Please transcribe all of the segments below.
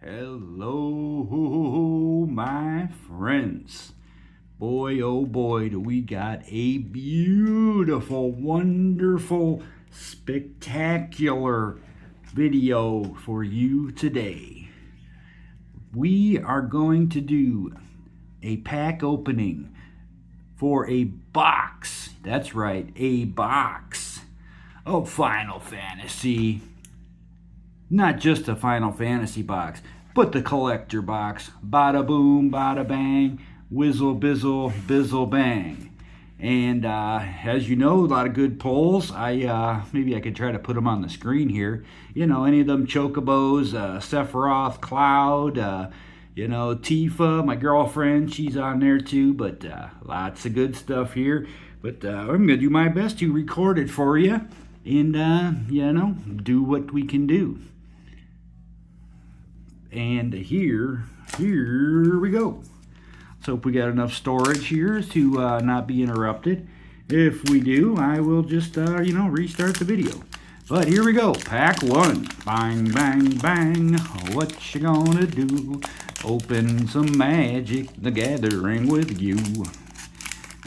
Hello, my friends. Boy, oh boy, do we got a beautiful, wonderful, spectacular video for you today. We are going to do a pack opening for a box. That's right, a box of Final Fantasy. Not just a Final Fantasy box, but the collector box. Bada boom, bada bang, whizzle bizzle, bizzle bang. And as you know, a lot of good polls. Maybe I could try to put them on the screen here. You know, any of them Chocobos, Sephiroth, Cloud, Tifa, my girlfriend, she's on there too. But lots of good stuff here. But I'm going to do my best to record it for you and, do what we can do. And here we go. Let's hope we got enough storage here to not be interrupted. If we do, I will just, restart the video. But here we go. Pack one. Bang, bang, bang. What you gonna do? Open some Magic the Gathering with you.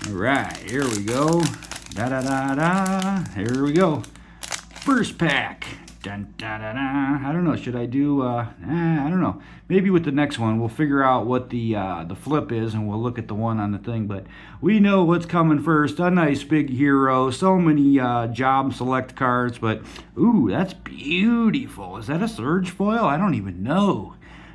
All right, here we go. Da-da-da-da. Here we go. First pack. Dun, da, da, da. I don't know. Should I do? I don't know. Maybe with the next one, we'll figure out what the flip is, and we'll look at the one on the thing. But we know what's coming first. A nice big hero. So many job select cards. But ooh, that's beautiful. Is that a Surge foil? I don't even know.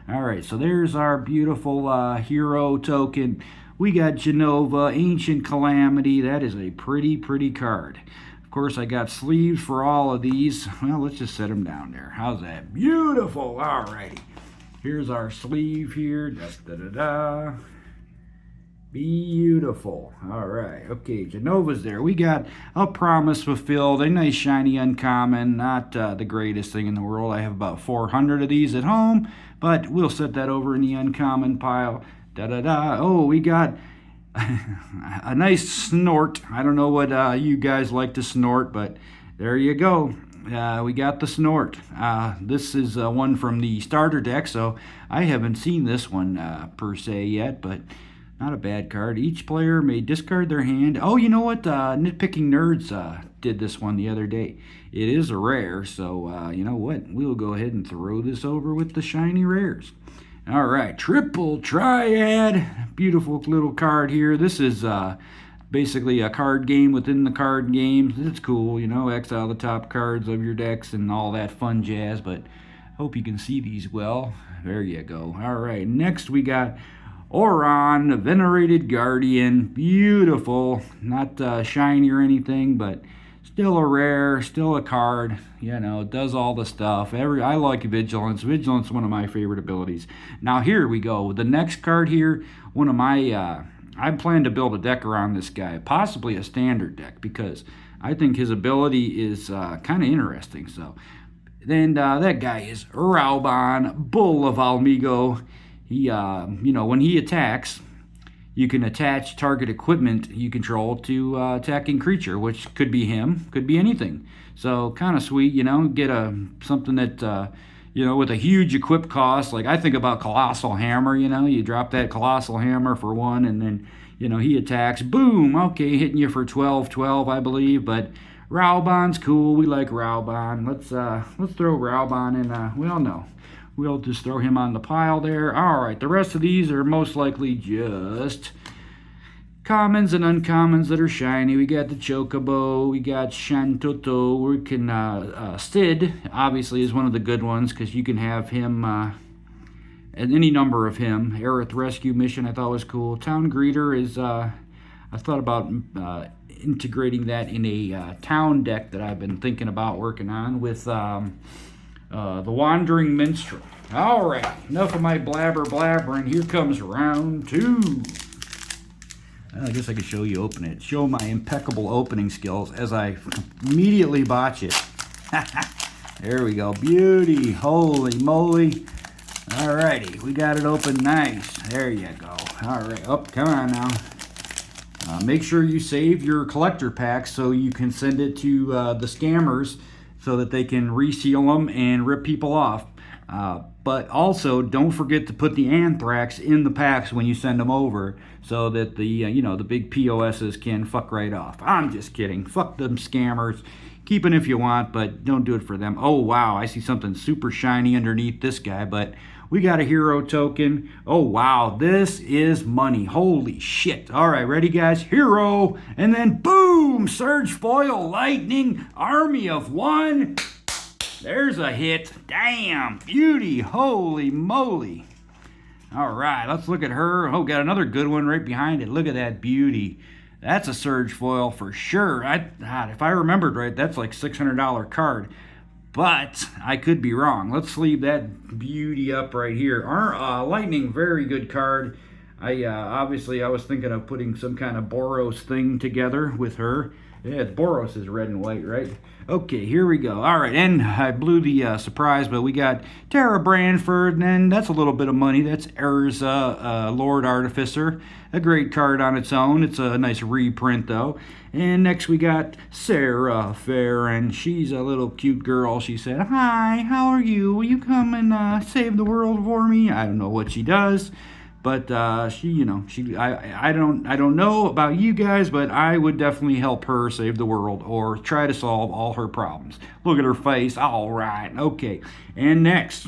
All right, so there's our beautiful hero token. We got Jenova, Ancient Calamity. That is a pretty card. Of course, I got sleeves for all of these. Well, let's just set them down there. How's that? Beautiful. All righty. Here's our sleeve here. Da-da-da-da. Beautiful. All right. Okay, Jenova's there. We got a Promise Fulfilled, a nice shiny uncommon. Not the greatest thing in the world. I have about 400 of these at home, but we'll set that over in the uncommon pile. Da-da-da. Oh, we got a nice snort. I don't know what you guys like to snort, but there you go. We got the snort. This is one from the starter deck, so I haven't seen this one per se yet, but not a bad card. Each player may discard their hand. Oh, you know what? Nitpicking Nerds did this one the other day. It is a rare, so you know what? We'll go ahead and throw this over with the shiny rares. All right, Triple Triad. Beautiful little card here. This is basically a card game within the card game. It's cool, exile the top cards of your decks and all that fun jazz, but hope you can see these well. There you go. All right, next we got Auron, Venerated Guardian. Beautiful. Not shiny or anything, but still a rare, still a card, does all the stuff. I like Vigilance. Vigilance is one of my favorite abilities. Now here we go. The next card here, one of my, I plan to build a deck around this guy, possibly a standard deck, because I think his ability is kind of interesting. So then that guy is Raubahn, Bull of Almigo. He, when he attacks, you can attach target equipment you control to attacking creature, which could be him, could be anything. So kind of sweet, get something that, with a huge equip cost. Like I think about Colossal Hammer, you drop that Colossal Hammer for one, and then, he attacks, boom, okay, hitting you for 12, I believe. But Raubahn's cool. We like Raubahn. Let's throw Raubahn in, no. We'll just throw him on the pile there. All right, the rest of these are most likely just commons and uncommons that are shiny. We got the Chocobo, we got Shantoto. We can Sid obviously is one of the good ones because you can have him any number of him. Aerith Rescue Mission I thought was cool. Town Greeter is I thought about integrating that in a town deck that I've been thinking about working on with the Wandering Minstrel. All right, enough of my blabbering. Here comes round two. Well, I guess I could show you open it. Show my impeccable opening skills as I immediately botch it. There we go. Beauty. Holy moly. All righty, we got it open nice. There you go. All right. Oh, come on now. Make sure you save your collector packs so you can send it to the scammers so that they can reseal them and rip people off. But also, don't forget to put the anthrax in the packs when you send them over, so that the big POSs can fuck right off. I'm just kidding. Fuck them scammers. Keep it if you want, but don't do it for them. Oh wow, I see something super shiny underneath this guy, but we got a hero token. Oh wow, this is money. Holy shit. All right, ready guys? Hero, and then boom, Surge Foil Lightning, Army of One. There's a hit. Damn, beauty. Holy moly. All right, let's look at her. Oh, got another good one right behind it. Look at that beauty. That's a Surge Foil for sure. God, if I remembered right, that's like $600 card. But I could be wrong. Let's leave that beauty up right here. Our Lightning, very good card. Obviously I was thinking of putting some kind of Boros thing together with her. Yeah, Boros is red and white, right? Okay, here we go. All right, and I blew the surprise, but we got Tara Branford, and that's a little bit of money. That's Urza, Lord Artificer. A great card on its own. It's a nice reprint, though. And next we got Sarah Farron. She's a little cute girl. She said, "Hi, how are you? Will you come and save the world for me?" I don't know what she does. But I don't know about you guys, but I would definitely help her save the world or try to solve all her problems. Look at her face. All right, okay. And next,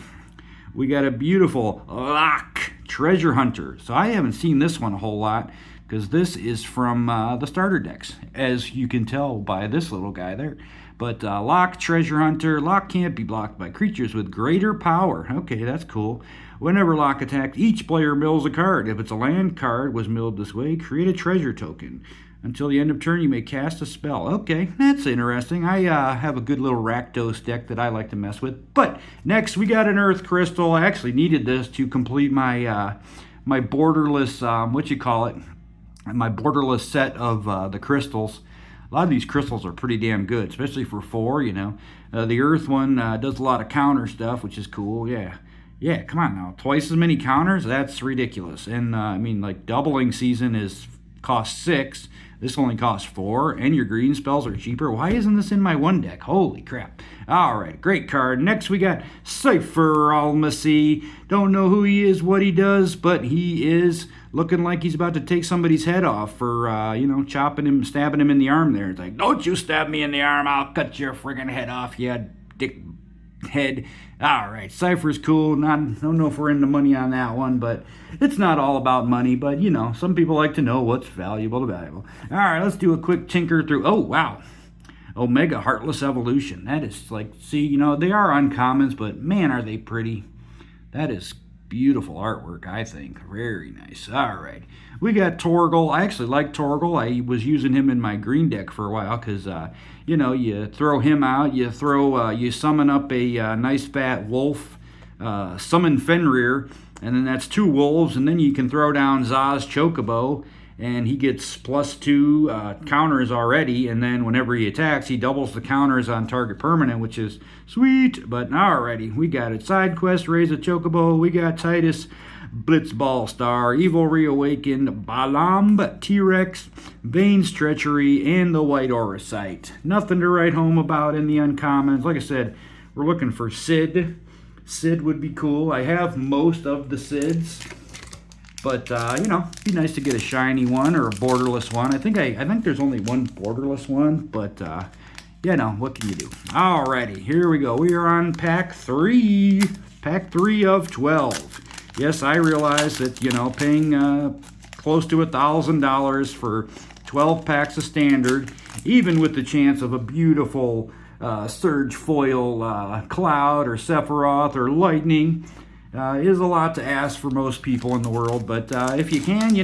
we got a beautiful Locke Treasure Hunter. So I haven't seen this one a whole lot because this is from the starter decks, as you can tell by this little guy there. But Locke Treasure Hunter. Locke can't be blocked by creatures with greater power. Okay, that's cool. Whenever Locke attacks, each player mills a card. If it's a land card was milled this way, create a treasure token. Until the end of turn, you may cast a spell. Okay, that's interesting. I have a good little Rakdos deck that I like to mess with. But next, we got an Earth Crystal. I actually needed this to complete my my borderless, my borderless set of the crystals. A lot of these crystals are pretty damn good, especially for 4, The Earth one does a lot of counter stuff, which is cool, yeah. Yeah, come on now. Twice as many counters? That's ridiculous. And, doubling season costs 6. This only costs 4, and your green spells are cheaper. Why isn't this in my one deck? Holy crap. All right, great card. Next, we got Cypher Almasi. Don't know who he is, what he does, but he is looking like he's about to take somebody's head off for, chopping him, stabbing him in the arm there. It's like, don't you stab me in the arm, I'll cut your friggin' head off, you dick head. All right, Cypher's cool. Don't know if we're into money on that one, but it's not all about money. But some people like to know what's valuable to valuable. All right, let's do a quick tinker through. Oh wow, Omega Heartless Evolution. That is they are uncommons, but man, are they pretty. That is beautiful artwork, I think. Very nice. All right. We got Torgal. I actually like Torgal. I was using him in my green deck for a while because, you throw him out, you summon up a nice fat wolf, summon Fenrir, and then that's 2 wolves, and then you can throw down Zaz Chocobo, and he gets +2 counters already, and then whenever he attacks, he doubles the counters on target permanent, which is sweet. But alrighty, we got it. Side quest, Raise a Chocobo. We got Titus, Blitzball Star, Evil Reawakened, Balamb, T-Rex, Bane's Treachery, and the White Auracite. Nothing to write home about in the uncommons. Like I said, we're looking for Sid. Sid would be cool. I have most of the Sids. But, it'd be nice to get a shiny one or a borderless one. I think there's only one borderless one, but, what can you do? Alrighty, here we go. We are on pack 3. Pack 3 of 12. Yes, I realize that, paying close to $1,000 for 12 packs of standard, even with the chance of a beautiful Surge Foil Cloud or Sephiroth or Lightning, is a lot to ask for most people in the world, but if you can,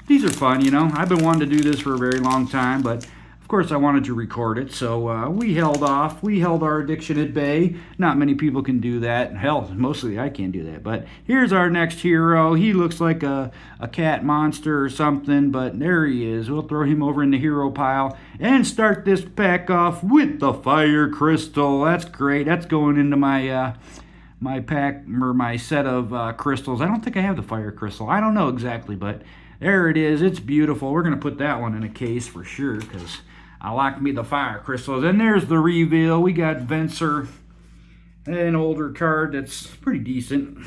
these are fun, I've been wanting to do this for a very long time, but of course I wanted to record it, so we held off. We held our addiction at bay. Not many people can do that. Hell, mostly I can't do that, but here's our next hero. He looks like a cat monster or something, but there he is. We'll throw him over in the hero pile and start this pack off with the Fire Crystal. That's great. That's going into my pack or my set of crystals. I don't think I have the Fire Crystal. I don't know exactly, but there it is. It's beautiful. We're going to put that one in a case for sure because I like me the Fire Crystals. And there's the reveal. We got Venser. an older card that's pretty decent.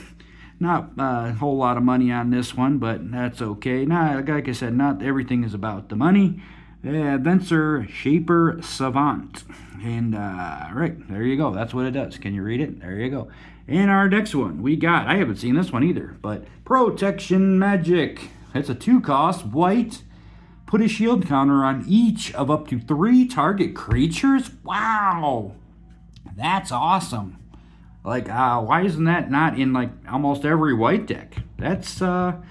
Not a whole lot of money on this one, but that's okay. Not, like I said, not everything is about the money. Venser Shaper Savant. And, right, there you go. That's what it does. Can you read it? There you go. And our next one, we got, I haven't seen this one either, but Protection Magic. It's a 2-cost, white. Put a shield counter on each of up to 3 target creatures? Wow! That's awesome. Like, why isn't that not in, like, almost every white deck? That's a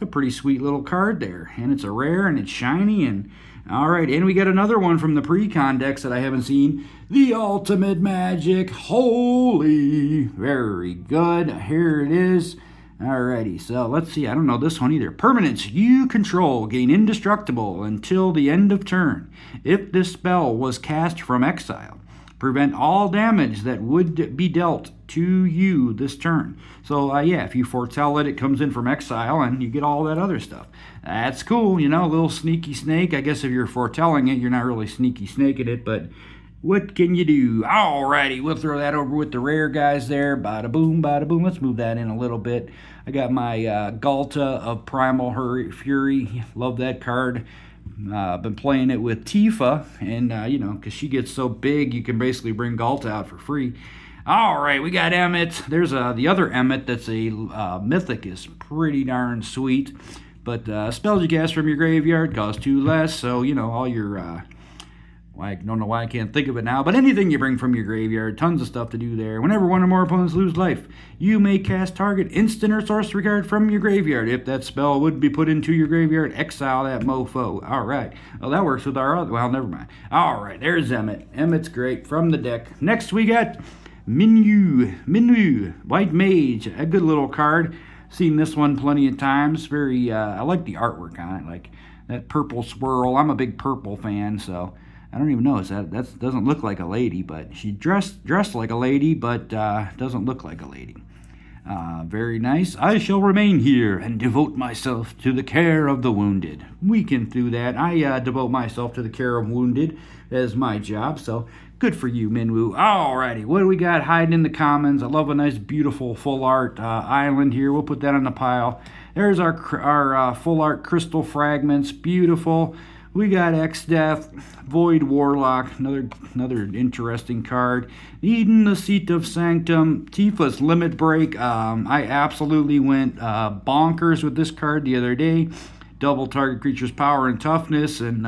pretty sweet little card there. And it's a rare, and it's shiny, and... Alright, and we got another one from the pre-con decks that I haven't seen. The Ultimate Magic Holy. Very good. Here it is. Alrighty, so let's see. I don't know this one either. Permanents you control gain indestructible until the end of turn. If this spell was cast from exile, prevent all damage that would be dealt to you this turn. So, yeah, if you foretell it, it comes in from exile and you get all that other stuff. That's cool, you know, a little sneaky snake. I guess if you're foretelling it, you're not really sneaky snaking it, but what can you do? Alrighty, we'll throw that over with the rare guys there. Bada boom, bada boom. Let's move that in a little bit. I got my Ghalta of Primal Fury. Love that card. Been playing it with Tifa, and you know, because she gets so big, you can basically bring Ghalta out for free. All right, we got Emmet. There's the other Emmet that's a mythic is pretty darn sweet, but spells you cast from your graveyard cost 2 less. So you know all your I don't know why I can't think of it now, but anything you bring from your graveyard, tons of stuff to do there. Whenever one or more opponents lose life, you may cast target instant or sorcery card from your graveyard. If that spell would be put into your graveyard, exile that mofo. All right. Well, that works with our other... Well, never mind. All right, there's Emmet. Emmet's great from the deck. Next, we got Minwu, White Mage. A good little card. Seen this one plenty of times. Very, I like the artwork on it, like that purple swirl. I'm a big purple fan, so... I don't even know. That doesn't look like a lady, but she dressed like a lady, but doesn't look like a lady. Very nice. I shall remain here and devote myself to the care of the wounded. We can do that. I devote myself to the care of wounded as my job, so good for you, Minwu. Alrighty, what do we got hiding in the commons? I love a nice, beautiful full art island here. We'll put that on the pile. There's our full art crystal fragments. Beautiful. We got X-Death, Void Warlock, another interesting card. Eden, the Seat of Sanctum, Tifa's Limit Break. I absolutely went bonkers with this card the other day. Double target creature's power and toughness, and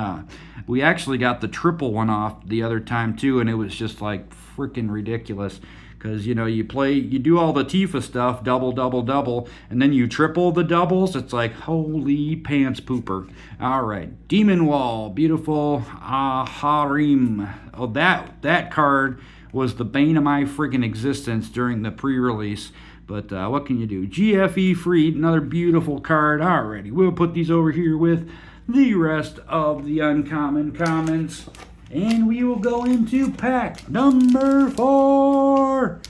we actually got the triple one off the other time too, and it was just like freaking ridiculous. Because, you know, you do all the Tifa stuff, double, and then you triple the doubles. It's like, holy pants pooper. All right, Demon Wall, beautiful Harim. Oh, that card was the bane of my freaking existence during the pre-release. But what can you do? GFE Freed, another beautiful card. Alrighty, we'll put these over here with the rest of the uncommon commons. And we will go into pack number 4.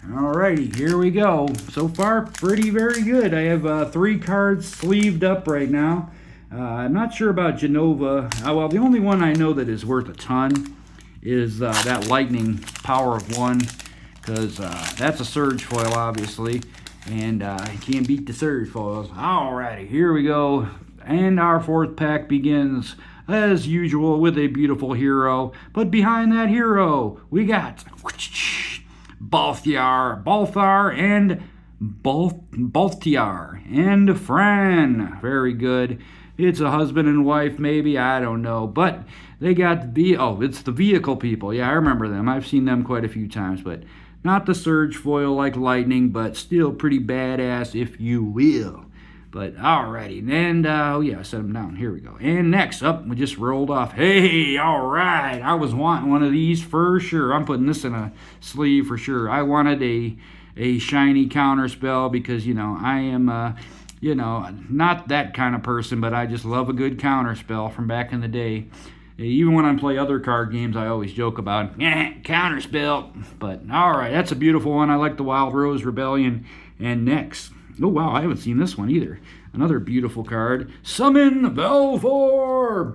Alrighty, here we go. So far, very good. I have 3 cards sleeved up right now. I'm not sure about Jenova. Well, the only one I know that is worth a ton is that Lightning Power of 1. Because that's a Surge foil, obviously. And I can't beat the Surge foils. Alrighty, here we go. And our 4th pack begins... as usual with a beautiful hero, but behind that hero we got Balthar and Balthiar and Fran. Very good. It's a husband and wife, maybe, I don't know, but they got it's the vehicle people. Yeah, I remember them. I've seen them quite a few times, but not the Surge foil like Lightning, but still pretty badass, if you will. But alrighty, and yeah, set them down. Here we go. And next up, we just rolled off. Hey, alright, I was wanting one of these for sure. I'm putting this in a sleeve for sure. I wanted a shiny counter spell because, you know, I am, you know, not that kind of person, but I just love a good counter spell from back in the day. Even when I play other card games, I always joke about, counter spell. But alright, that's a beautiful one. I like the Wild Rose Rebellion. And next... oh, wow, I haven't seen this one either. Another beautiful card. Summon Belfor!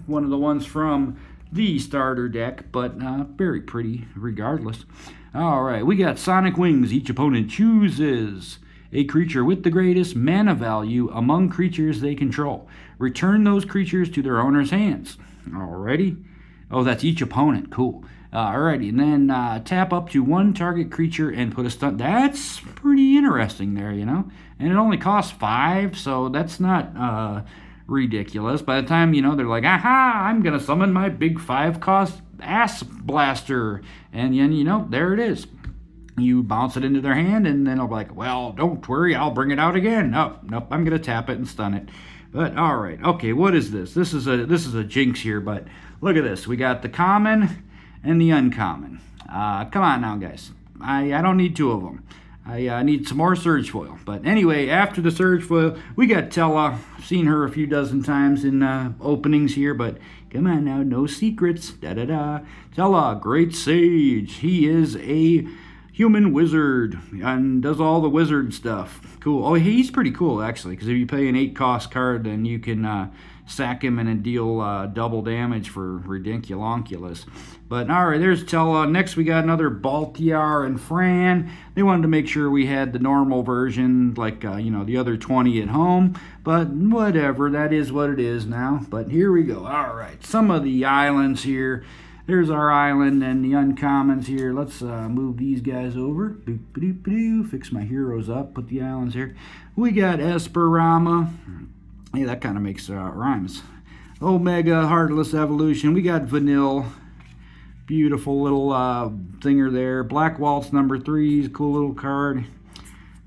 One of the ones from the starter deck, but very pretty regardless. All right, we got Sonic Wings. Each opponent chooses a creature with the greatest mana value among creatures they control. Return those creatures to their owner's hands. Alrighty. Oh, that's each opponent. Cool. Alrighty, and then tap up to one target creature and put a stun. That's pretty interesting there, you know? And it only costs 5, so that's not ridiculous. By the time, they're like, aha, I'm going to summon my big 5-cost ass blaster. And then, there it is. You bounce it into their hand, and then I'll be like, well, don't worry, I'll bring it out again. Nope, I'm going to tap it and stun it. But, all right, okay, what is this? This is a jinx here, but look at this. We got the common and the uncommon. Come on now, guys. I don't need 2 of them. I need some more Surge Foil. But anyway, after the Surge Foil, we got Tella. I've seen her a few dozen times in openings here, but come on now, no secrets. Da-da-da. Tella, Great Sage. He is a human wizard and does all the wizard stuff. Cool. Oh, he's pretty cool, actually, because if you pay an 8-cost card, then you can sack him and deal double damage for Ridinculonculus. But, all right, there's Tella. Next, we got another Baltiar and Fran. They wanted to make sure we had the normal version, like, the other 20 at home. But whatever, that is what it is now. But here we go. All right, some of the islands here. There's our island and the uncommons here. Let's move these guys over. Fix my heroes up. Put the islands here. We got Esperama. Hey, that kind of makes rhymes. Omega, Heartless Evolution. We got Vanille. Beautiful little thinger there. Black Waltz number 3. Cool little card.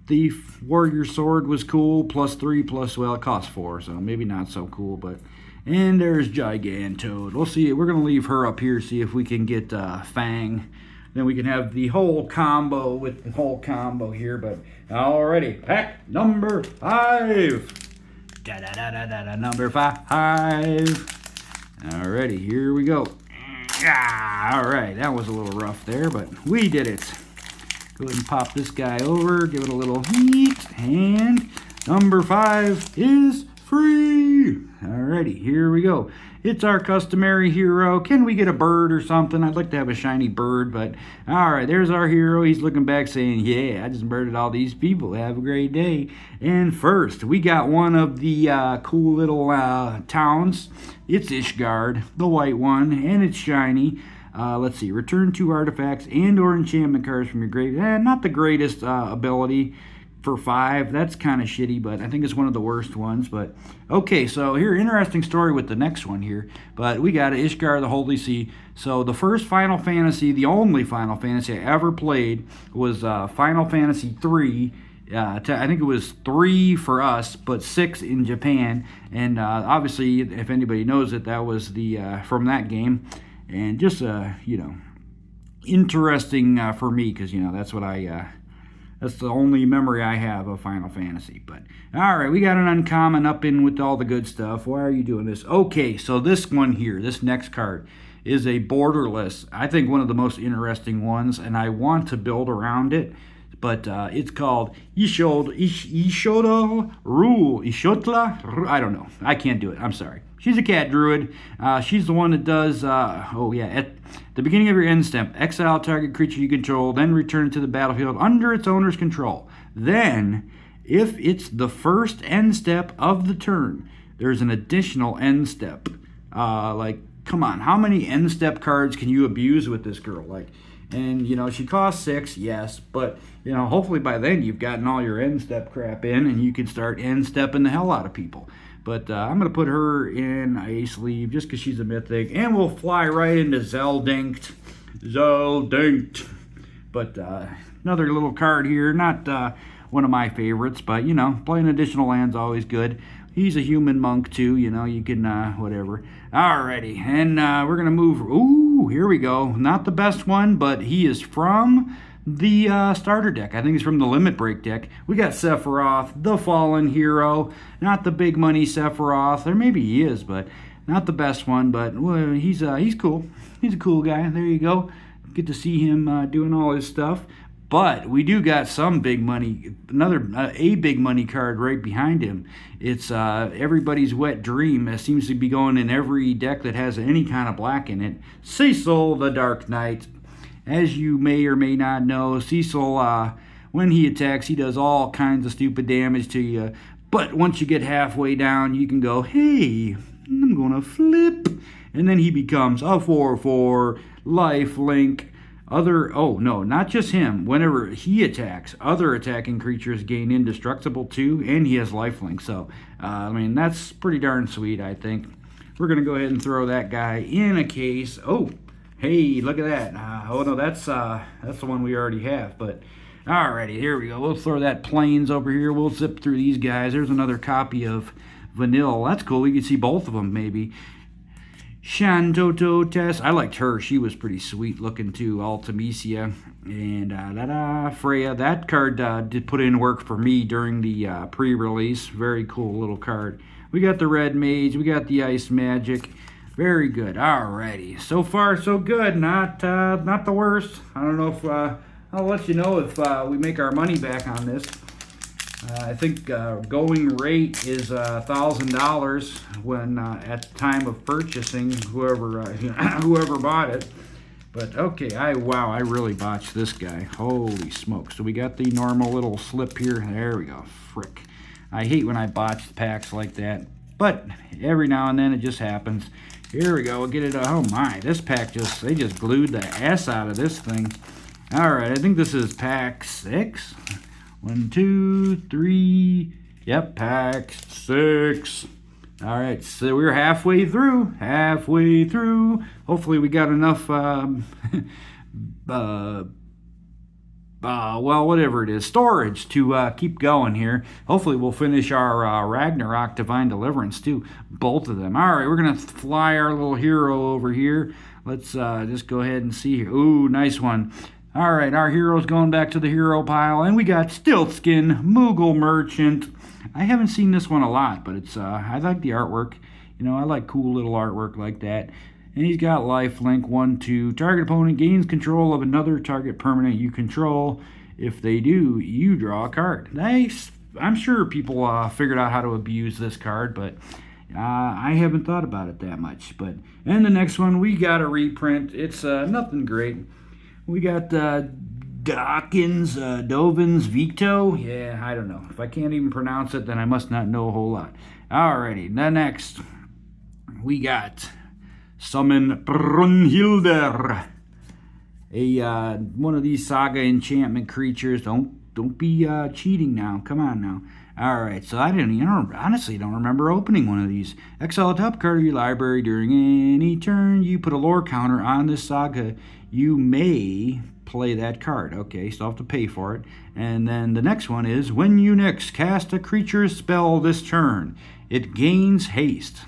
Thief. Warrior Sword was cool. +3, well, it costs 4, so maybe not so cool, but... And there's Gigantoad. We'll see. We're going to leave her up here, see if we can get Fang. Then we can have the whole combo with the whole combo here. But alrighty, pack number 5. Da-da-da-da-da-da, number 5. Alrighty, here we go. Alright, that was a little rough there, but we did it. Go ahead and pop this guy over, give it a little heat, and number 5 is free. Alrighty, here we go. It's our customary hero. Can we get a bird or something? I'd like to have a shiny bird, but alright, there's our hero. He's looking back saying, yeah, I just birded all these people. Have a great day. And first, we got one of the cool little towns. It's Ishgard, the white one, and it's shiny. Let's see, return 2 artifacts and or enchantment cards from your grave. Not the greatest ability for 5. That's kind of shitty, but I think it's one of the worst ones. But okay, so here, interesting story with the next one here. But we got Ishgard, the Holy See. So the first Final Fantasy, the only Final Fantasy I ever played was Final Fantasy 3. I think it was 3 for us, but 6 in Japan. And obviously, if anybody knows it, that was the from that game. And just interesting for me, because that's what that's the only memory I have of Final Fantasy. But alright, we got an uncommon up in with all the good stuff. Why are you doing this? Okay, so this one here, this next card, is a borderless. I think one of the most interesting ones, and I want to build around it. But it's called Ishotla Rule. Ishotla? I don't know. I can't do it. I'm sorry. She's a cat druid. She's the one that does, at the beginning of your end step, exile target creature you control, then return it to the battlefield under its owner's control. Then, if it's the first end step of the turn, there's an additional end step. Come on, how many end step cards can you abuse with this girl? And, she costs 6, yes, but, hopefully by then you've gotten all your end step crap in and you can start end stepping the hell out of people. But I'm going to put her in a sleeve just because she's a mythic, and we'll fly right into Zeldinked. But another little card here, not one of my favorites, but, playing additional land's always good. He's a human monk, too, you can, whatever. Alrighty, and we're going to move, ooh, here we go. Not the best one, but he is from the starter deck. I think he's from the Limit Break deck. We got Sephiroth, the fallen hero. Not the big money Sephiroth, or maybe he is, but not the best one, but he's cool. He's a cool guy. There you go. Get to see him doing all his stuff. But we do got some big money, another a big money card right behind him. It's everybody's wet dream. It seems to be going in every deck that has any kind of black in it. Cecil the Dark Knight. As you may or may not know, Cecil, when he attacks, he does all kinds of stupid damage to you. But once you get halfway down, you can go, hey, I'm going to flip. And then he becomes a 4/4 life link. Not just him. Whenever he attacks, other attacking creatures gain indestructible too, and he has lifelink. So, that's pretty darn sweet, I think. We're going to go ahead and throw that guy in a case. Oh, hey, look at that. That's the one we already have. But, alrighty, here we go. We'll throw that planes over here. We'll zip through these guys. There's another copy of Vanille. That's cool. We can see both of them, maybe. Shantoto Tess. I liked her. She was pretty sweet looking too. Ultimecia. And Freya. That card did put in work for me during the pre-release. Very cool little card. We got the Red Mage. We got the Ice Magic. Very good. Alrighty. So far, so good. Not the worst. I don't know if I'll let you know if we make our money back on this. I think going rate is $1,000 when at the time of purchasing, whoever bought it. But okay, I really botched this guy. Holy smoke! So we got the normal little slip here. There we go. Frick! I hate when I botch packs like that, but every now and then it just happens. Here we go. We'll get it. Oh my! This pack they just glued the ass out of this thing. All right, I think this is pack 6. 1, 2, 3. Yep, pack 6. All right, so we're halfway through. Hopefully we got enough, whatever it is, storage to keep going here. Hopefully we'll finish our Ragnarok Divine Deliverance too. Both of them. All right, we're going to fly our little hero over here. Let's just go ahead and see here. Ooh, nice one. All right, our hero's going back to the hero pile, and we got Stiltskin, Moogle Merchant. I haven't seen this one a lot, but it's I like the artwork. I like cool little artwork like that. And he's got lifelink 1, 2. Target opponent gains control of another target permanent you control. If they do, you draw a card. Nice. I'm sure people figured out how to abuse this card, but I haven't thought about it that much. And the next one, we got a reprint. It's nothing great. We got Dovins Victo. Yeah, I don't know. If I can't even pronounce it, then I must not know a whole lot. Alrighty, the next we got Summon Brunhilder. One of these Saga enchantment creatures. Don't be cheating now. Come on now. Alright, so I honestly don't remember opening one of these. Exile a top card of your library during any turn. You put a lore counter on this Saga. You may play that card. Okay, so I'll have to pay for it. And then the next one is, when you next cast a creature's spell this turn, it gains haste.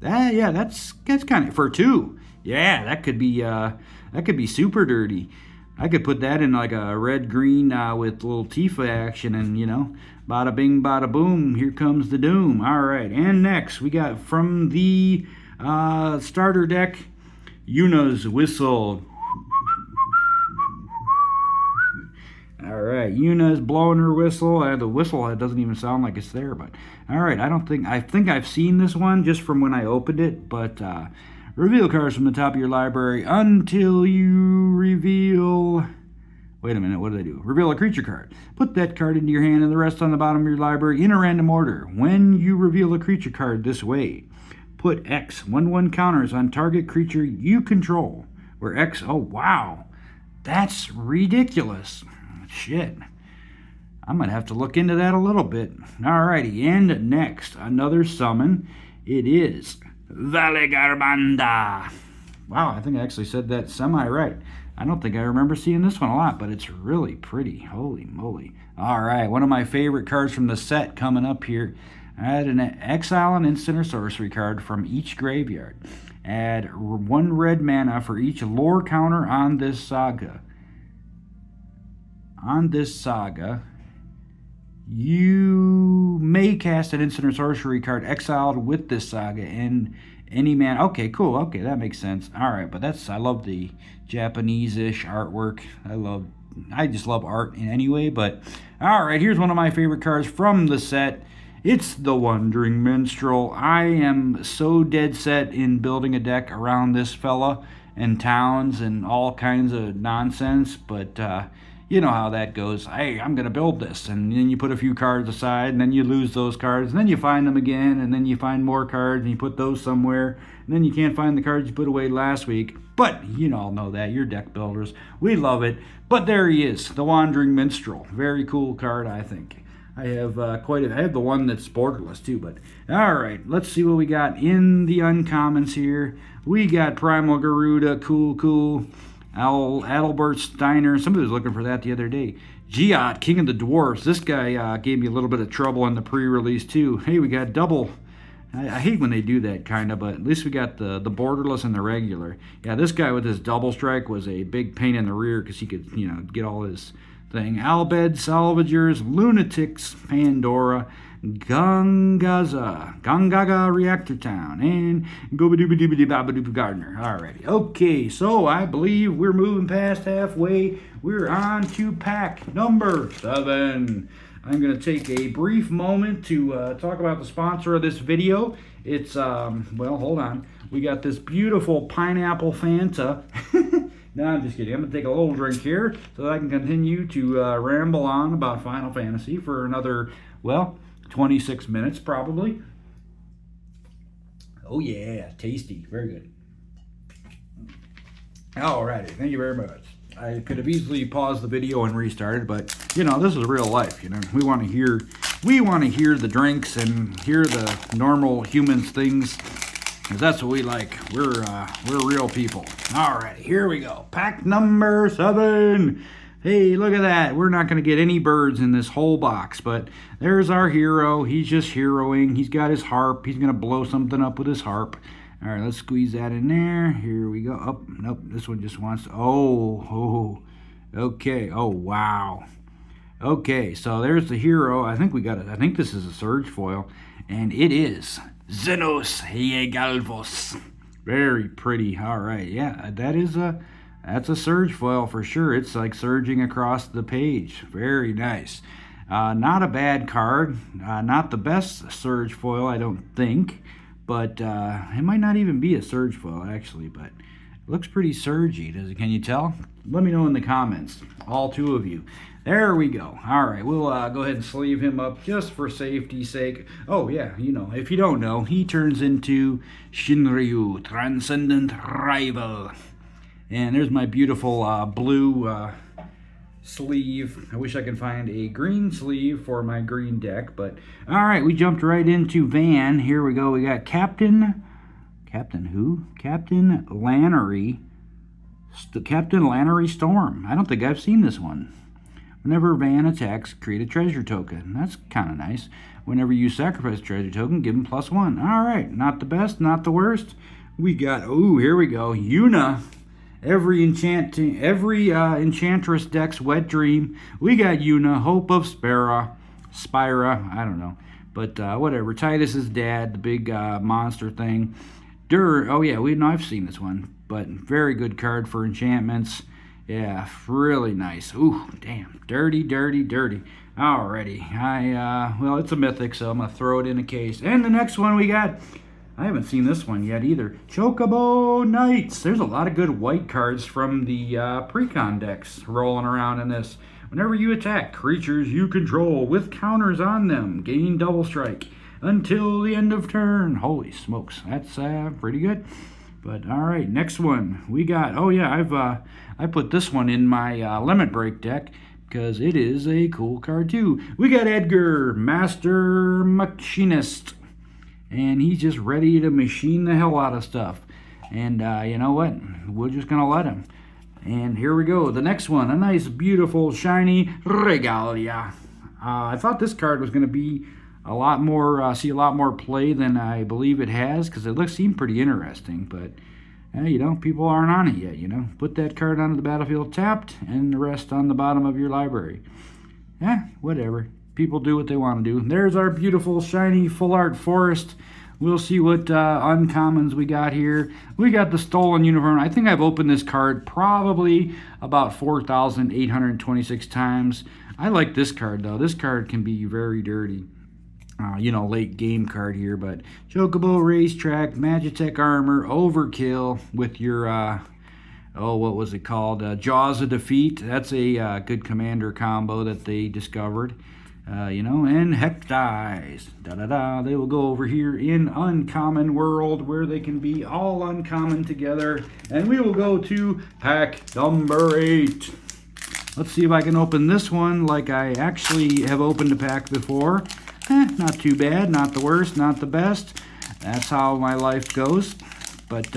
That's kind of for 2. Yeah, that could be super dirty. I could put that in like a red-green with a little Tifa action, and bada bing, bada boom, here comes the doom. All right, and next we got from the starter deck, Yuna's Whistle. All right, Yuna's blowing her whistle. The whistle, it doesn't even sound like it's there, but all right. I think I've seen this one just from when I opened it, but reveal cards from the top of your library until you reveal. Wait a minute, what did I do? Reveal a creature card. Put that card into your hand and the rest on the bottom of your library in a random order. When you reveal a creature card this way, put X 1/1 counters on target creature you control. Where X, oh wow, that's ridiculous. Shit. I'm going to have to look into that a little bit. Alrighty, and next, another summon. It is Valigarbanda. Wow, I think I actually said that semi-right. I don't think I remember seeing this one a lot, but it's really pretty. Holy moly. Alright, one of my favorite cards from the set coming up here. Add an exile an instant or sorcery card from each graveyard. Add 1 red mana for each lore counter on this saga. You may cast an instant or sorcery card exiled with this saga and any man. Okay, cool. Okay, that makes sense. All right, but I love the Japanese-ish artwork. I love I just love art in any way. But all right, here's one of my favorite cards from the set. It's the Wandering Minstrel. I am so dead set in building a deck around this fella and towns and all kinds of nonsense, but you know how that goes. Hey, I'm going to build this, and then you put a few cards aside, and then you lose those cards, and then you find them again, and then you find more cards, and you put those somewhere, and then you can't find the cards you put away last week. But you all know that. You're deck builders. We love it. But there he is, the Wandering Minstrel. Very cool card, I think. I have I have the one that's borderless too, but all right, let's see what we got in the uncommons here. We got Primal Garuda, cool. Adalbert Steiner, somebody was looking for that the other day. Giot, King of the Dwarfs. This guy gave me a little bit of trouble in the pre-release too. Hey, we got double. I hate when they do that kind of, but at least we got the borderless and the regular. Yeah, this guy with his double strike was a big pain in the rear because he could, get all his thing. Albed, Salvagers, Lunatics, Pandora, Gongaga Reactor Town, and Goobadooba Gardener. Alrighty. Okay, so I believe we're moving past halfway. We're on to pack number 7. I'm going to take a brief moment to talk about the sponsor of this video. It's, well, hold on. We got this beautiful pineapple Fanta. No, I'm just kidding. I'm going to take a little drink here so that I can continue to ramble on about Final Fantasy for another, 26 minutes probably. Oh yeah, tasty. Very good. Alrighty, thank you very much. I could have easily paused the video and restarted, but this is real life. We want to hear the drinks and hear the normal humans things. Because that's what we like. We're real people. Alright, here we go. Pack number 7. Hey, look at that. We're not going to get any birds in this whole box, but there's our hero. He's just heroing. He's got his harp. He's going to blow something up with his harp. Alright, let's squeeze that in there. Here we go. Oh, nope, this one just wants to... Oh, okay. Oh, wow. Okay, so there's the hero. I think this is a Surge foil, and it is Xenos Hiegalvos. Very pretty. All right, yeah, that's a Surge foil for sure. It's like surging across the page. Very nice. Not a bad card. Not the best Surge foil, I don't think, but it might not even be a Surge foil actually. But it looks pretty surgy. Can you tell? Let me know in the comments. All 2 of you. There we go. All right, we'll go ahead and sleeve him up just for safety's sake. Oh, yeah, if you don't know, he turns into Shinryu, Transcendent Rival. And there's my beautiful blue sleeve. I wish I could find a green sleeve for my green deck, but all right, we jumped right into Van. Here we go. We got Captain who? Captain Lannery. Captain Lannery Storm. I don't think I've seen this one. Whenever Van attacks, create a treasure token. That's kind of nice. Whenever you sacrifice a treasure token, give him +1. All right, not the best, not the worst. We got, here we go, Yuna. Every Enchantress deck's wet dream. We got Yuna, Hope of Spira, I don't know. But whatever, Titus's dad, the big monster thing. I've seen this one. But very good card for enchantments. Yeah, really nice. Ooh, damn. Dirty. Alrighty. It's a mythic, so I'm going to throw it in a case. And the next one we got, I haven't seen this one yet either. Chocobo Knights. There's a lot of good white cards from the Precon decks rolling around in this. Whenever you attack creatures you control with counters on them, gain double strike until the end of turn. Holy smokes, that's pretty good. But all right, next one we got. I put this one in my Limit Break deck because it is a cool card too. We got Edgar, Master Machinist, and he's just ready to machine the hell out of stuff. And you know what? We're just gonna let him. And here we go. The next one, a nice, beautiful, shiny Regalia. I thought this card was gonna be a lot more play than I believe it has, because it seemed pretty interesting, but people aren't on it yet. Put that card onto the battlefield tapped and the rest on the bottom of your library. Whatever, people do what they want to do. There's our beautiful shiny full art forest We'll see what uncommons we got here. We got the Stolen Unicorn. I think I've opened this card probably about 4,826 times. I like this card, though. This card can be very dirty. Late game card here, but Chocobo Racetrack, Magitech Armor, Overkill with your, what was it called? Jaws of Defeat. That's a good commander combo that they discovered. And Hex Dice. They will go over here in Uncommon World where they can be all uncommon together. And we will go to pack number 8. Let's see if I can open this one like I actually have opened a pack before. Not too bad, not the worst, not the best. That's how my life goes. But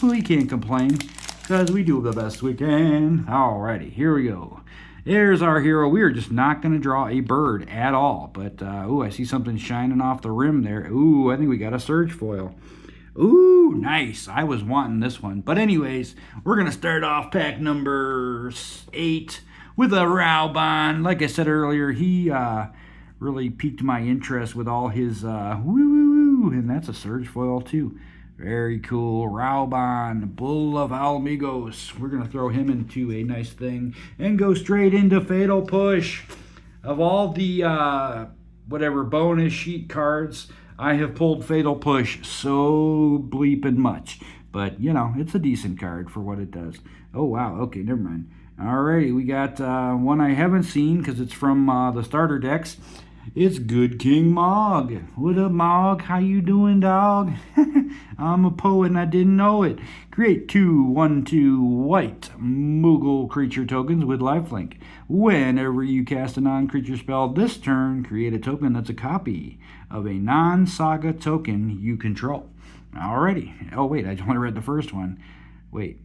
we can't complain because we do the best we can. Alrighty, here we go. There's our hero. We are just not going to draw a bird at all. But, I see something shining off the rim there. Ooh, I think we got a Surge Foil. Ooh, nice. I was wanting this one. But anyways, we're going to start off pack number 8 with a Raubon. Like I said earlier, he really piqued my interest with all his woo-woo-woo. And that's a Surge Foil, too. Very cool. Raubon, Bull of Almigos. We're going to throw him into a nice thing and go straight into Fatal Push. Of all the bonus sheet cards, I have pulled Fatal Push so bleeping much. But, it's a decent card for what it does. Oh, wow. Okay, never mind. Alrighty, we got one I haven't seen because it's from the starter decks. It's Good King Mog. What up, Mog? How you doing, dog? I'm a poet and I didn't know it. Create 2/1/2 white Moogle creature tokens with lifelink. Whenever you cast a non-creature spell this turn, create a token that's a copy of a non-saga token you control. Alrighty. Oh, wait, I only read the first one. Wait,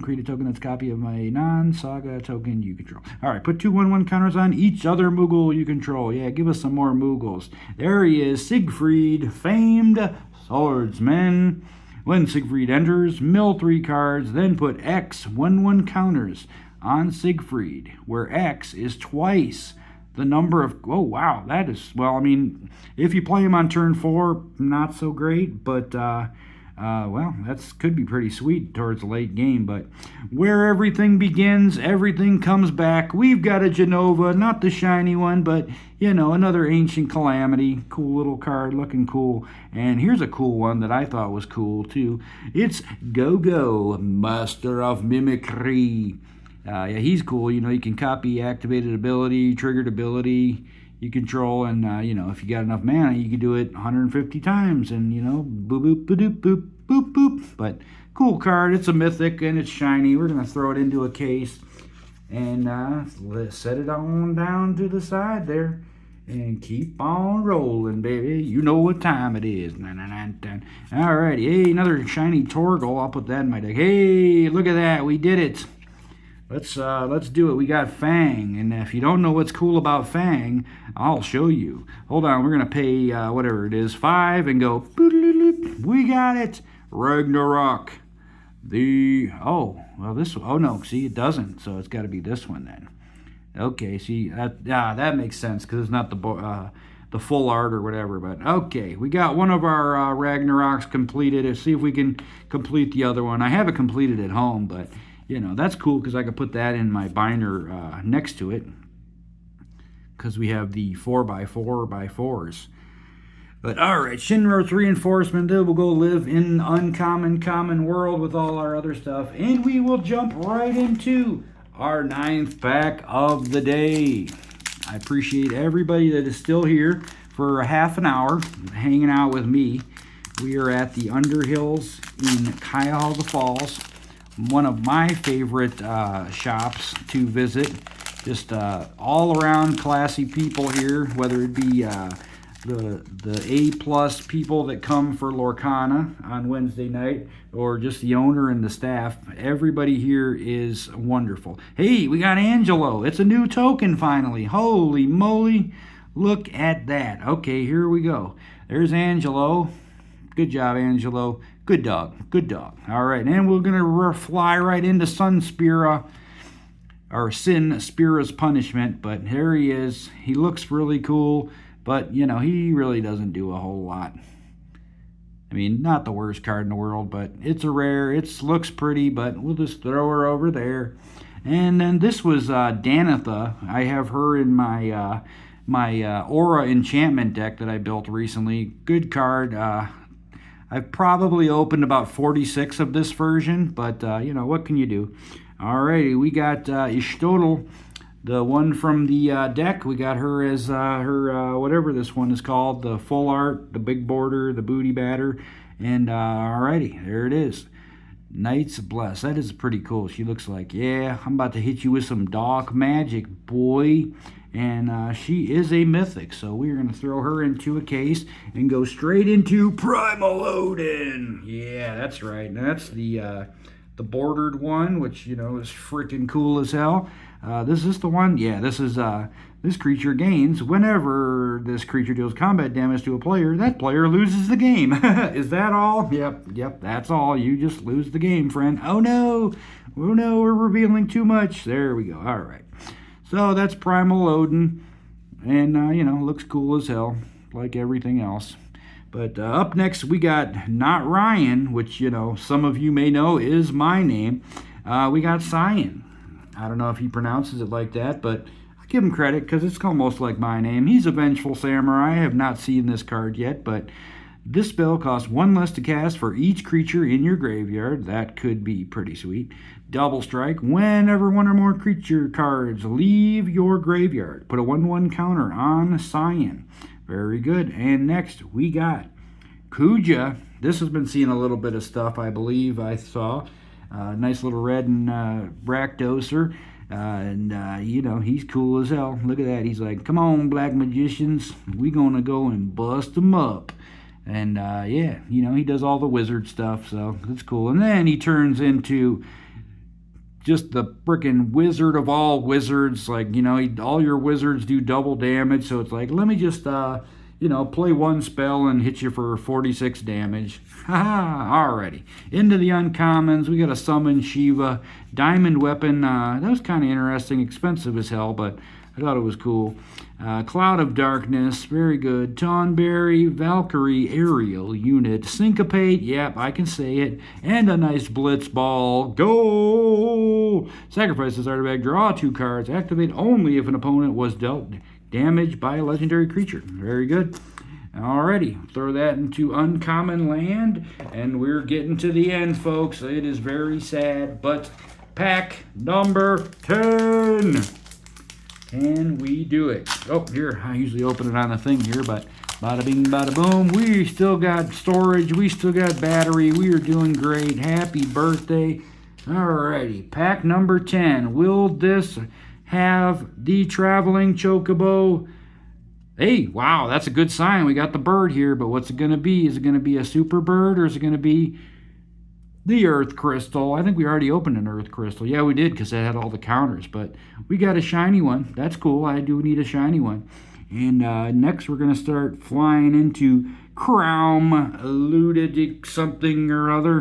create a token that's a copy of my non-saga token you control. All right, put 2/1/1 counters on each other Moogle you control. Yeah, give us some more Moogles. There he is, Siegfried, famed swordsman. When Siegfried enters, mill 3 cards, then put X 1/1 counters on Siegfried, where X is twice the number of... Oh, wow, that is... Well, I mean, if you play him on turn 4, not so great, but... that could be pretty sweet towards the late game, but where everything begins, everything comes back. We've got a Jenova, not the shiny one, but, another Ancient Calamity. Cool little card, looking cool. And here's a cool one that I thought was cool, too. It's Go-Go, Master of Mimicry. He's cool. You can copy activated ability, triggered ability you control, and if you got enough mana, you can do it 150 times, and boop boop boop boop boop boop. But cool card. It's a mythic and it's shiny. We're gonna throw it into a case and set it on down to the side there, and keep on rolling, baby. You know what time it is. Alrighty, hey, another shiny Torgal. I'll put that in my deck. Hey, look at that, we did it. Let's do it. We got Fang, and if you don't know what's cool about Fang, I'll show you. Hold on, we're gonna pay whatever it is, 5, and go. We got it. Ragnarok. No, see, it doesn't. So it's got to be this one then. Okay, see that makes sense because it's not the full art or whatever. But okay, we got one of our Ragnaroks completed. Let's see if we can complete the other one. I have it completed at home, but. That's cool because I could put that in my binder next to it because we have the 4x4x4s. But alright, Shinra Reinforcement, they will go live in common world with all our other stuff. And we will jump right into our 9th pack of the day. I appreciate everybody that is still here for a half an hour hanging out with me. We are at the Underhills in Cuyahoga Falls. One of my favorite shops to visit. Just all around classy people here, whether it be the A+ people that come for Lorcana on Wednesday night, or just the owner and the staff. Everybody here is wonderful. Hey, we got Angelo. It's a new token finally. Holy moly. Look at that. Okay, here we go. There's Angelo. Good job, Angelo. Good dog. Good dog. All right, and we're going to fly right into Sunspira, or Sin Spira's Punishment. But here he is. He looks really cool. but, he really doesn't do a whole lot. I mean, not the worst card in the world, but it's a rare. It looks pretty, but we'll just throw her over there. And then this was Danitha. I have her in my Aura enchantment deck that I built recently. Good card. I've probably opened about 46 of this version, but, what can you do? Alrighty, we got Ixtotl, the one from the deck. We got her as her, whatever this one is called, the full art, the big border, the booty batter. And alrighty, there it is. Knights Bless. That is pretty cool. She looks like, yeah, I'm about to hit you with some dark magic, boy. And she is a mythic, so we're going to throw her into a case and go straight into Primal Odin. Yeah, that's right. Now, that's the bordered one, which, is freaking cool as hell. This is the one? Yeah, this is, this creature gains whenever this creature deals combat damage to a player, that player loses the game. Is that all? Yep, that's all. You just lose the game, friend. Oh no, we're revealing too much. There we go. All right. So that's Primal Odin, and, looks cool as hell, like everything else. But up next, we got Not Ryan, which, some of you may know is my name. We got Cyan. I don't know if he pronounces it like that, but I give him credit because it's almost like my name. He's a Vengeful Samurai. I have not seen this card yet, but this spell costs 1 less to cast for each creature in your graveyard. That could be pretty sweet. Double strike. Whenever one or more creature cards leave your graveyard, put a 1/1 counter on Cyan. Very good. And next, we got Kuja. This has been seeing a little bit of stuff, I believe I saw. Nice little red and Rakdoser. He's cool as hell. Look at that. He's like, come on, black magicians. We gonna go and bust them up. And, he does all the wizard stuff, so that's cool. And then he turns into just the frickin' wizard of all wizards. Like, all your wizards do double damage, so it's like, let me just, play one spell and hit you for 46 damage. Haha, alrighty. Into the uncommons, we got a Summon Shiva. Diamond Weapon, that was kind of interesting. Expensive as hell, but I thought it was cool. Cloud of Darkness, very good. Tonberry, Valkyrie, Aerial Unit, Syncopate, yep, I can say it. And a nice Blitz Ball. Go! Sacrifice this artifact, draw 2 cards. Activate only if an opponent was dealt damage by a legendary creature. Very good. Alrighty, throw that into uncommon land, and we're getting to the end, folks. It is very sad, but pack number 10. Can we do it? Oh, here, I usually open it on the thing here, but bada bing, bada boom. We still got storage. We still got battery. We are doing great. Happy birthday. Alrighty, pack number 10. Will this have the traveling chocobo? Hey, wow, that's a good sign. We got the bird here, but what's it going to be? Is it going to be a super bird, or is it going to be the Earth Crystal? I think we already opened an Earth Crystal. Yeah, we did, because it had all the counters, but we got a shiny one. That's cool. I do need a shiny one. And next, we're going to start flying into Crown Ludic something or other.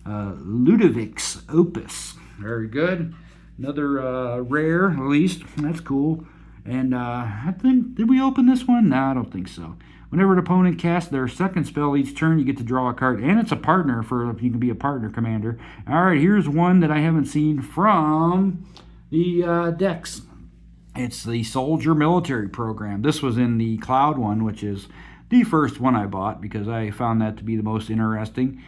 Ludovic's Opus. Very good. Another rare, at least. That's cool. And I think, did we open this one? No, I don't think so. Whenever an opponent casts their second spell each turn, you get to draw a card. And it's a partner, for you can be a partner commander. All right, here's one that I haven't seen from the decks. It's the Soldier Military Program. This was in the Cloud one, which is the first one I bought because I found that to be the most interesting,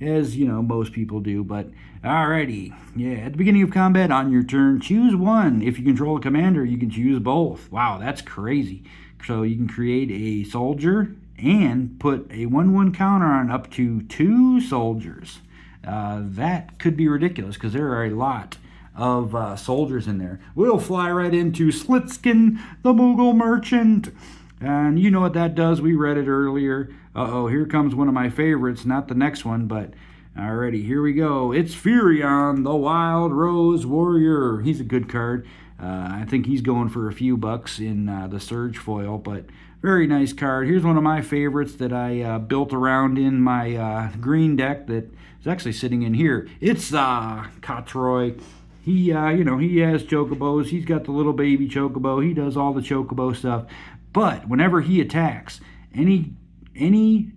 as most people do. But alrighty, yeah, at the beginning of combat on your turn, choose one. If you control a commander, you can choose both. Wow, that's crazy. So you can create a soldier and put a 1/1 counter on up to 2 soldiers. That could be ridiculous because there are a lot of soldiers in there. We'll fly right into Slitskin, the Moogle Merchant. And you know what that does. We read it earlier. Uh-oh, here comes one of my favorites. Not the next one, but alrighty, here we go. It's Furion, the Wild Rose Warrior. He's a good card. I think he's going for a few bucks in the Surge foil, but very nice card. Here's one of my favorites that I built around in my green deck that is actually sitting in here. It's Katroy. He, he has chocobos. He's got the little baby chocobo. He does all the chocobo stuff. But whenever he attacks, any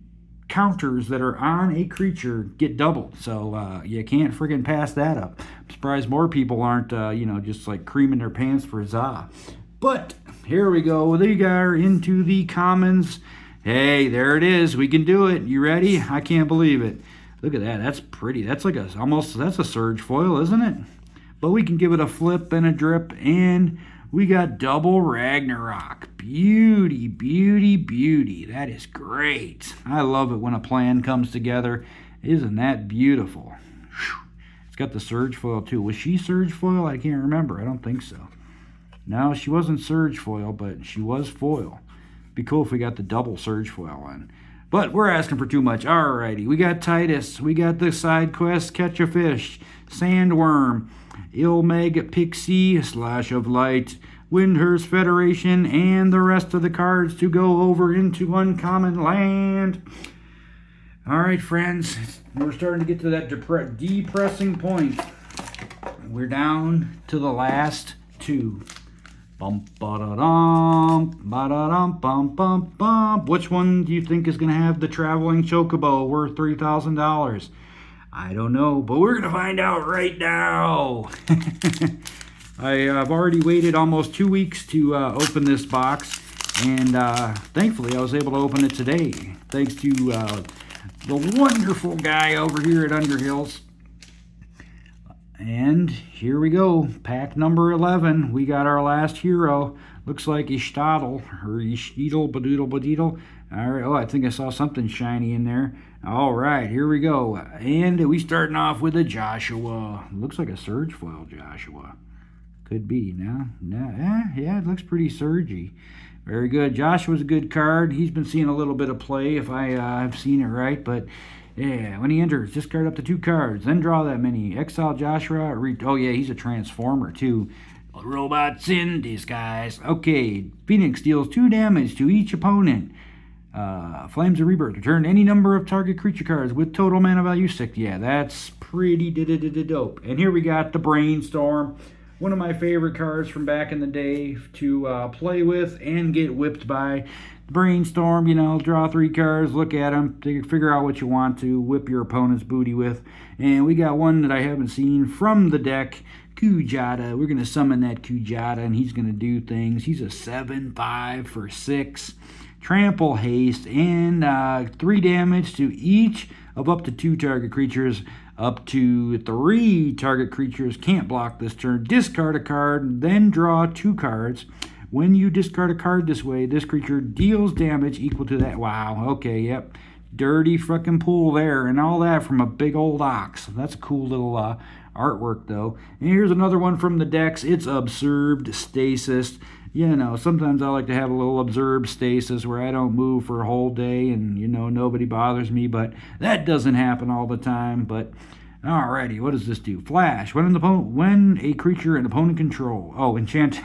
counters that are on a creature get doubled. So you can't friggin' pass that up. I'm surprised more people aren't, just like creaming their pants for Za. But here we go. We are into the commons. Hey, there it is. We can do it. You ready? I can't believe it. Look at that. That's pretty. That's like that's a surge foil, isn't it? But we can give it a flip and a drip, and we got double Ragnarok. Beauty, beauty, beauty. That is great. I love it when a plan comes together. Isn't that beautiful? Whew. It's got the surge foil too. Was she surge foil? I can't remember. I don't think so. No, she wasn't surge foil, but she was foil. Be cool if we got the double surge foil on. But we're asking for too much. Alrighty, we got Titus. We got the side quest, Catch a Fish, Sandworm, Ilmeg Pixie, Slash of Light, Windhurst Federation, and the rest of the cards to go over into Uncommon Land. Alright, friends, we're starting to get to that depressing point. We're down to the last two. Bum ba da dum, ba da dum, bum bum bum. Which one do you think is going to have the traveling chocobo worth $3,000? I don't know, but we're going to find out right now. I've already waited almost 2 weeks to open this box, and thankfully I was able to open it today, thanks to the wonderful guy over here at Underhills. And here we go, pack number 11. We got our last hero. Looks like Ishtadl, or Ishtadl, Badoodle, Badeedle. All right, oh, I think I saw something shiny in there. All right, here we go. And we starting off with a Joshua. Looks like a surge foil Joshua. Could be, yeah, it looks pretty surgy. Very good. Joshua's a good card. He's been seeing a little bit of play, if I've seen it right, but yeah, when he enters, discard up to 2 cards, then draw that many. Exile Joshua. Oh, yeah, he's a transformer, too. Robots in disguise. Okay, Phoenix deals 2 damage to each opponent. Flames of Rebirth. Return any number of target creature cards with total mana value 6. Yeah, that's pretty dope. And here we got the Brainstorm. One of my favorite cards from back in the day to play with and get whipped by. Brainstorm, draw 3 cards, look at them, figure out what you want to whip your opponent's booty with. And we got one that I haven't seen from the deck, Kujata. We're going to summon that Kujata, and he's going to do things. He's a 7/5 for 6. Trample, haste, and 3 damage to each of up to 2 target creatures. Up to 3 target creatures can't block this turn. Discard a card, then draw 2 cards. When you discard a card this way, this creature deals damage equal to that. Wow, okay, yep. Dirty frickin' pool there, and all that from a big old ox. That's a cool little artwork, though. And here's another one from the decks. It's Observed Stasis. Sometimes I like to have a little observed stasis where I don't move for a whole day and, nobody bothers me, but that doesn't happen all the time. But, alrighty, what does this do? Flash. When a creature an opponent control. Oh, enchant.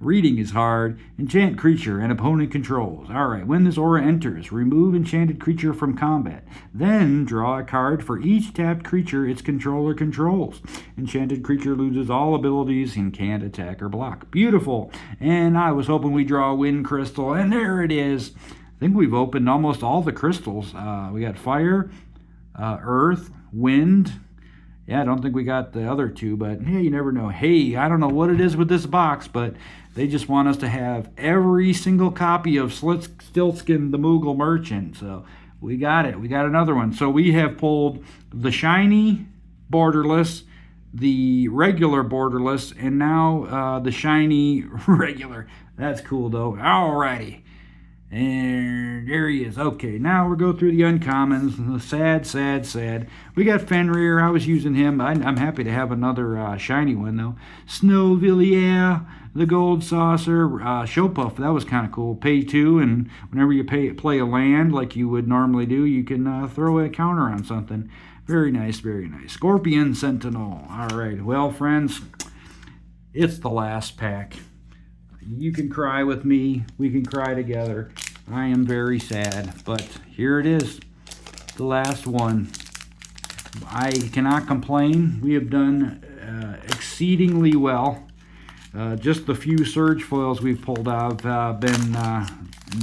Reading is hard. Enchant creature and opponent controls. Alright, when this aura enters, remove enchanted creature from combat. Then draw a card for each tapped creature its controller controls. Enchanted creature loses all abilities and can't attack or block. Beautiful. And I was hoping we draw a wind crystal, and there it is. I think we've opened almost all the crystals. We got fire, earth, wind. Yeah, I don't think we got the other 2, but hey, you never know. Hey, I don't know what it is with this box, but they just want us to have every single copy of Stiltskin the Moogle Merchant. So we got it. We got another one. So we have pulled the shiny borderless, the regular borderless, and now the shiny regular. That's cool, though. Alrighty. And there he is. Okay, now we'll go through the uncommons. Sad. We got Fenrir. I was using him. I'm happy to have another shiny one, though. Snowvilliers, the Gold Saucer, Showpuff. That was kind of cool. Pay 2, and whenever you play a land like you would normally do, you can throw a counter on something. Very nice, very nice. Scorpion Sentinel. All right, well, friends, it's the last pack. You can cry with me. We can cry together. I am very sad, but here it is, the last one. I cannot complain. We have done exceedingly well. Just the few surge foils we've pulled out have been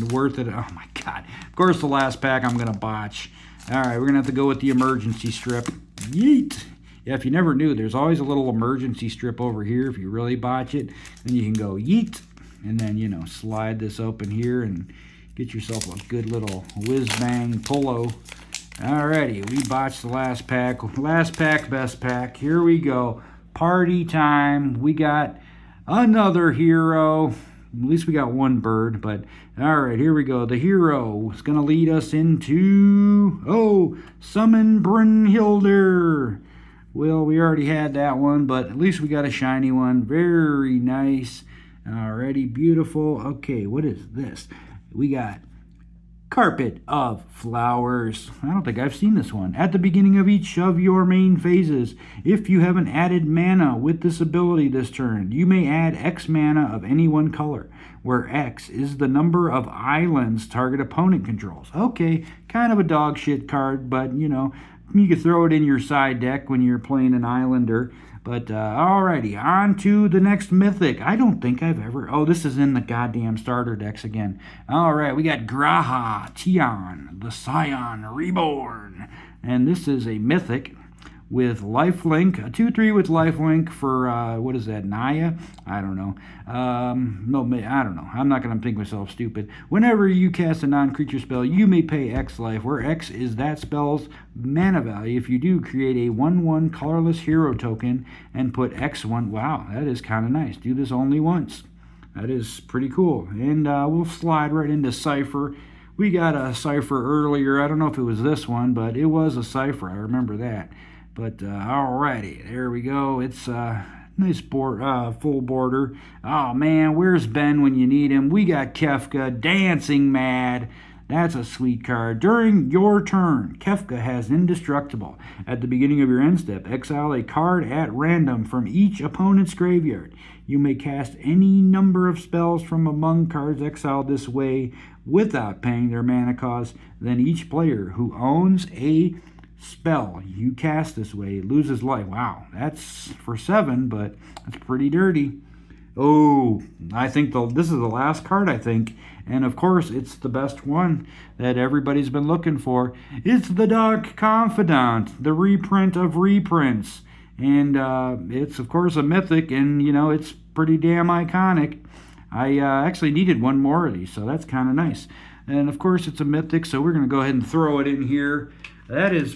worth it. Oh my God. Of course, the last pack I'm going to botch. All right, we're going to have to go with the emergency strip. Yeet. Yeah, if you never knew, there's always a little emergency strip over here. If you really botch it, then you can go yeet. And then, you know, slide this open here and get yourself a good little whiz-bang polo. Alrighty, we botched the last pack. Last pack, best pack. Here we go. Party time. We got another hero. At least we got one bird, but alright, here we go. The hero is going to lead us into, Summon Brunhilde. Well, we already had that one, but at least we got a shiny one. Very nice. Alrighty, beautiful. Okay, what is this? We got Carpet of Flowers. I don't think I've seen this one. At the beginning of each of your main phases, if you haven't added mana with this ability this turn, you may add X mana of any one color, where X is the number of islands target opponent controls. Okay, kind of a dog shit card, but you know, you could throw it in your side deck when you're playing an islander. But alrighty, on to the next mythic. I don't think I've ever... Oh, this is in the goddamn starter decks again. Alright, we got G'raha Tian, the Scion Reborn. And this is a mythic with lifelink, a 2/3 with lifelink for, what is that, Naya? I don't know. No, I don't know. I'm not going to think myself stupid. Whenever you cast a non-creature spell, you may pay X life, where X is that spell's mana value. If you do, create a 1/1 colorless hero token and put X1. Wow, that is kind of nice. Do this only once. That is pretty cool. And we'll slide right into Cypher. We got a Cypher earlier. I don't know if it was this one, but it was a Cypher. I remember that. But alrighty, there we go. It's nice full border. Oh man, where's Ben when you need him? We got Kefka, Dancing Mad. That's a sweet card. During your turn, Kefka has Indestructible. At the beginning of your end step, exile a card at random from each opponent's graveyard. You may cast any number of spells from among cards exiled this way without paying their mana cost. Then each player who owns a spell you cast this way loses life. Wow, that's for 7, but that's pretty dirty. Oh, I think this is the last card, I think. And of course, it's the best one that everybody's been looking for. It's the Dark Confidant, the reprint of reprints. And it's, of course, a mythic, and, you know, it's pretty damn iconic. I actually needed one more of these, so that's kind of nice. And, of course, it's a mythic, so we're going to go ahead and throw it in here. That is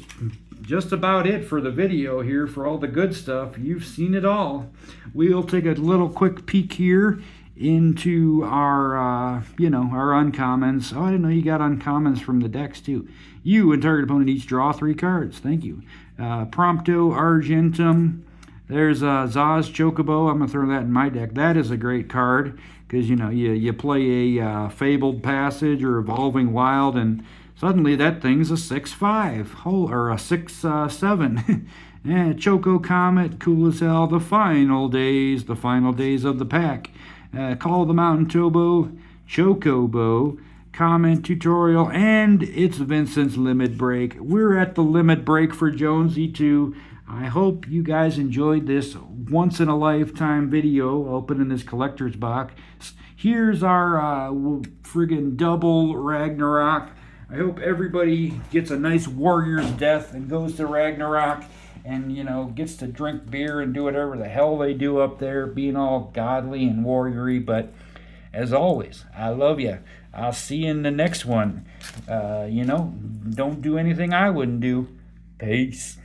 just about it for the video here, for all the good stuff. You've seen it all. We'll take a little quick peek here into our, our uncommons. Oh, I didn't know you got uncommons from the decks, too. You and target opponent each draw 3 cards. Thank you. Prompto Argentum. There's Zaz Chocobo. I'm going to throw that in my deck. That is a great card because, you know, you play a Fabled Passage or Evolving Wild, and suddenly that thing's a 6/5 or a 6/7. Yeah, Choco Comet, cool as hell. The final days of the pack. Call of the Mountain Tobo, Chocobo, Comment Tutorial, and it's Vincent's Limit Break. We're at the limit break for Jonesy 2. I hope you guys enjoyed this once-in-a-lifetime video opening this collector's box. Here's our friggin' double Ragnarok. I hope everybody gets a nice warrior's death and goes to Ragnarok and, you know, gets to drink beer and do whatever the hell they do up there, being all godly and warrior-y. But as always, I love you. I'll see you in the next one. Don't do anything I wouldn't do. Peace.